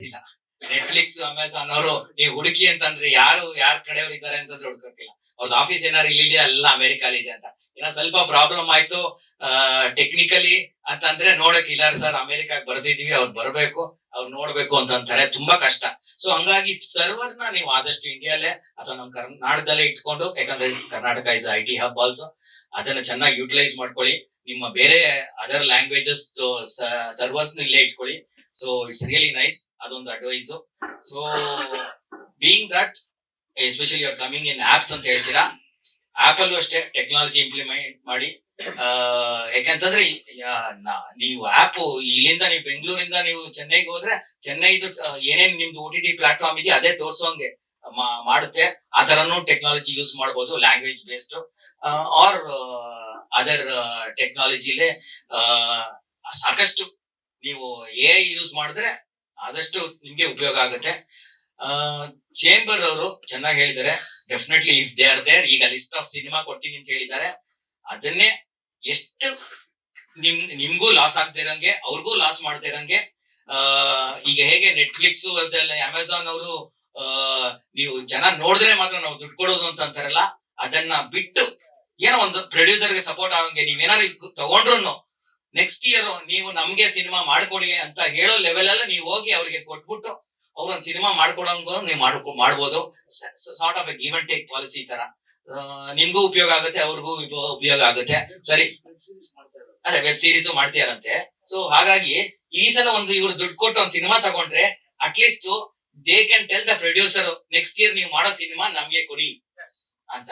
ಇಲ್ಲ. Netflix Amazon ಅವರು ನೀವು ಹುಡುಕಿ ಅಂತಂದ್ರೆ ಯಾರ ಕಡೆಯವ್ರು ಇದ್ದಾರೆ ಅಂತಂದ್ರೆ ಹುಡುಕಕ್ಕಿಲ್ಲ. ಅವ್ರದ್ದು ಆಫೀಸ್ ಏನಾರು ಇಲ್ಲಿ ಎಲ್ಲ ಅಮೆರಿಕಾಲಿ ಇದೆ ಅಂತ. ಏನೋ ಸ್ವಲ್ಪ ಪ್ರಾಬ್ಲಮ್ ಆಯ್ತು ಟೆಕ್ನಿಕಲಿ ಅಂತಂದ್ರೆ ನೋಡಕ್ ಇಲ್ಲ ಸರ್ ಅಮೆರಿಕಾಗ್ ಬರ್ದಿದೀವಿ, ಅವ್ರು ಬರ್ಬೇಕು, ಅವ್ರು ನೋಡ್ಬೇಕು ಅಂತ ಅಂತಾರೆ. ತುಂಬಾ ಕಷ್ಟ. ಸೊ ಹಂಗಾಗಿ ಸರ್ವರ್ ನ ನೀವು ಆದಷ್ಟು ಇಂಡಿಯಾಲೇ ಅಥವಾ ನಮ್ಮ ಕರ್ನಾಟಕದಲ್ಲೇ ಇಟ್ಕೊಂಡು, ಯಾಕಂದ್ರೆ Karnataka is IT hub also, ಅದನ್ನ ಚೆನ್ನಾಗಿ ಯುಟಿಲೈಸ್ ಮಾಡ್ಕೊಳ್ಳಿ. ನಿಮ್ಮ ಬೇರೆ ಅದರ್ ಲ್ಯಾಂಗ್ವೇಜಸ್ ಸರ್ವರ್ಸ್ ಇಲ್ಲೇ ಇಟ್ಕೊಳ್ಳಿ. So it's really nice. ಅದೊಂದು advice. So being that especially your coming in apps ಅಂತ ಹೇಳ್ತೀರಾ, ಆಪ್ ಅಲ್ಲೂ ಅಷ್ಟೇ ಟೆಕ್ನಾಲಜಿ ಇಂಪ್ಲಿಮೆಂಟ್ ಮಾಡಿ. ಯಾಕಂತಂದ್ರೆ ನೀವು ಆಪ್ ಇಲ್ಲಿಂದ ನೀವು ಬೆಂಗಳೂರಿಂದ ನೀವು ಚೆನ್ನೈಗೆ ಹೋದ್ರೆ ಚೆನ್ನೈದು ಏನೇನ್ ನಿಮ್ದು OTT ಪ್ಲಾಟ್ಫಾರ್ಮ್ ಇದೆಯಾ ಅದೇ ತೋರ್ಸೋಂಗೆ ಮಾಡುತ್ತೆ. ಆ ತರನು ಟೆಕ್ನಾಲಜಿ ಯೂಸ್ ಮಾಡಬಹುದು, ಲ್ಯಾಂಗ್ವೇಜ್ ಬೇಸ್ಡ್ ಆರ್ ಅದರ್ ಟೆಕ್ನಾಲಜಿಲೇ ಸಾಕಷ್ಟು ನೀವು AI ಯೂಸ್ ಮಾಡಿದ್ರೆ ಆದಷ್ಟು ನಿಮ್ಗೆ ಉಪಯೋಗ ಆಗುತ್ತೆ. ಚೇಂಬರ್ ಅವರು ಚೆನ್ನಾಗಿ ಹೇಳಿದ್ದಾರೆ. Definitely if they are there, ಈಗ ಲಿಸ್ಟ್ ಆಫ್ ಸಿನಿಮಾ ಕೊಡ್ತೀನಿ ಅಂತ ಹೇಳಿದ್ದಾರೆ. ಅದನ್ನೇ ಎಷ್ಟು ನಿಮ್ಗೂ ಲಾಸ್ ಆಗದೆ ಇರಂಗೆ ಅವ್ರಿಗೂ ಲಾಸ್ ಮಾಡದೆ ಇರಂಗೆ, ಈಗ ಹೇಗೆ ನೆಟ್ಫ್ಲಿಕ್ಸ್ ಅದೆಲ್ಲ ಅಮೆಝಾನ್ ಅವರು ನೀವು ಜನ ನೋಡಿದ್ರೆ ಮಾತ್ರ ನಾವು ದುಡ್ಡು ಕೊಡೋದು ಅಂತ ಅಂತಾರಲ್ಲ, ಅದನ್ನ ಬಿಟ್ಟು ಏನೋ ಒಂದು ಪ್ರೊಡ್ಯೂಸರ್ಗೆ ಸಪೋರ್ಟ್ ಆಗಂಗೆ ನೀವೇನಾದ್ರು ತಗೊಂಡ್ರು ನೆಕ್ಸ್ಟ್ ಇಯರ್ ನೀವು ನಮ್ಗೆ ಸಿನಿಮಾ ಮಾಡ್ಕೊಡಿ ಅಂತ ಹೇಳೋ ಲೆವೆಲ್ ಅಲ್ಲಿ ನೀವು ಹೋಗಿ ಅವ್ರಿಗೆ ಕೊಟ್ಬಿಟ್ಟು ಅವ್ರೊಂದ್ ಸಿನಿಮಾ ಮಾಡ್ಕೊಡಂಗ ನೀವು ಮಾಡ್ಬೋದು. Sort of A give and take policy ತರ ನಿಮ್ಗೂ ಉಪಯೋಗ ಆಗುತ್ತೆ, ಅವ್ರಿಗೂ ಉಪಯೋಗ ಆಗುತ್ತೆ. ಸರಿ, ಅದೇ ವೆಬ್ ಸೀರೀಸ್ ಮಾಡ್ತೀಯಾರಂತೆ. ಸೊ ಹಾಗಾಗಿ ಈ ಸಲ ಒಂದು ಇವ್ರು ದುಡ್ಡು ಕೊಟ್ಟು ಒಂದ್ ಸಿನಿಮಾ ತಗೊಂಡ್ರೆ at least they can tell the producer next year ನೀವು ಮಾಡೋ ಸಿನಿಮಾ ನಮ್ಗೆ ಕೊಡಿ ಅಂತ.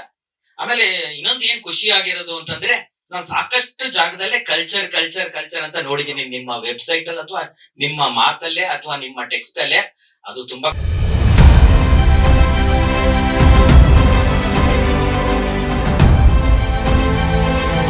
ಆಮೇಲೆ ಇನ್ನೊಂದು ಏನ್ ಖುಷಿ ಆಗಿರೋದು ಅಂತಂದ್ರೆ, ನಾನು ಸಾಕಷ್ಟು ಜಾಗದಲ್ಲೇ ಕಲ್ಚರ್ ಅಂತ ನೋಡಿದೀನಿ. ನಿಮ್ಮ ವೆಬ್ಸೈಟ್ ಅಲ್ಲಿ ಅಥವಾ ನಿಮ್ಮ ಮಾತಲ್ಲೇ ಅಥವಾ ನಿಮ್ಮ ಟೆಕ್ಸ್ಟ್ ಅಲ್ಲೇ. ಅದು ತುಂಬಾ